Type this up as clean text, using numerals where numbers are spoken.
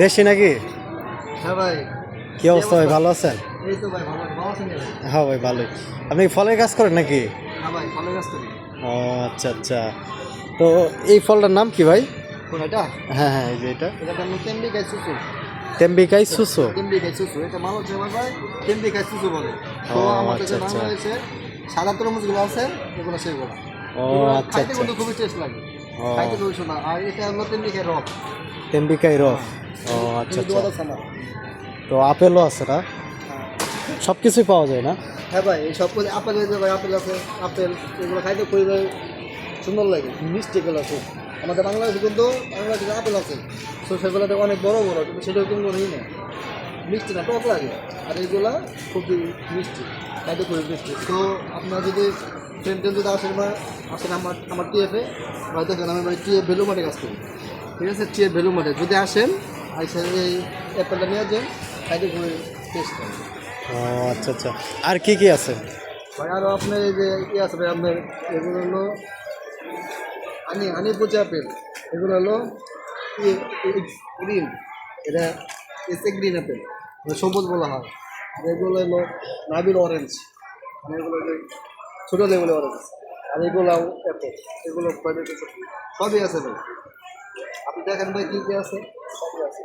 দেশি নাকি? হ্যাঁ ভাই। কি অবস্থা ভাই, ভালো আছেন? এই তো ভাই ভালো আছেন ভাই? হ্যাঁ ভাই ভালোই। আপনি ফলের কাজ করেন নাকি? হ্যাঁ ভাই ফলের গাছ করি। ও আচ্ছা আচ্ছা। তো এই ফলটার নাম কি ভাই? কোন এটা? হ্যাঁ হ্যাঁ, এই যে এটা এটার নাম তেম্বিকাই সুসু। তেম্বিকাই সুসু। তেম্বিকাই সুসু, এটা মানুষ যেমন ভাই তেম্বিকাই সুসু বলে। তো ও আমাদের আচ্ছা যে আচ্ছা। বাংলাদেশে সাদা তরমুজগুলো আছে এগুলো সেগুলো। ও এগুলো আচ্ছা খাইতে আচ্ছা। কিন্তু খুবই টেস্ট লাগে। ও খাইতে খুবই সুন্দর। আর এটা হলো তেম্বিকাই রস। তেম্বিকাই রস। ও আচ্ছা কিন্তু আচ্ছা। দুয়াদা ছানা। তো আপেলও আছে না? সব কিছুই পাওয়া যায় না? হ্যাঁ ভাই, এই সব করে আপেল হয়েছে ভাই, আপেল আছে, আপেল এগুলো খাইতে খুবই ভাই সুন্দর লাগে, মিষ্টি এগুলো আছে। আমাদের বাংলাদেশে কিন্তু বাংলাদেশে আপেল আছে, তো সেগুলোতে অনেক বড় বড়, কিন্তু সেটাও কিন্তু নেই না, মিষ্টি না, টক লাগে। আর এইগুলা খুবই মিষ্টি, খাইতে খুবই মিষ্টি। তো আপনারা যদি ট্রেন ট্রেন যদি আসেন বা আসেন আমার টিএফে, বা দেখেন আমি ভাই টিএফ ভ্যালু মাঠে কাজ করি, ঠিক আছে? টিএফ ভ্যালু মাঠে যদি আসেন, আসেন এই অ্যাপেলটা নিয়ে যান, খাইতে খুবই টেস্ট লাগে। ও আচ্ছা আচ্ছা। আর কি কি আছে? ভাই আরও আপনার এই যে কি আছে ভাই, আপনার এগুলো হলো হানি পচা আপেল, এগুলো হলো গ্রিন, এটা এসে গ্রিন আপেল, সবুজ বলা হয়। আর এগুলো হলো নাবিল অরেঞ্জ, মানে এগুলো যে ছোটো লেগুলো অরেঞ্জ। আর এগুলো অ্যাপেল, এগুলো সবই আছে ভাই। আপনি দেখেন ভাই কী কী আছে, সবই আছে।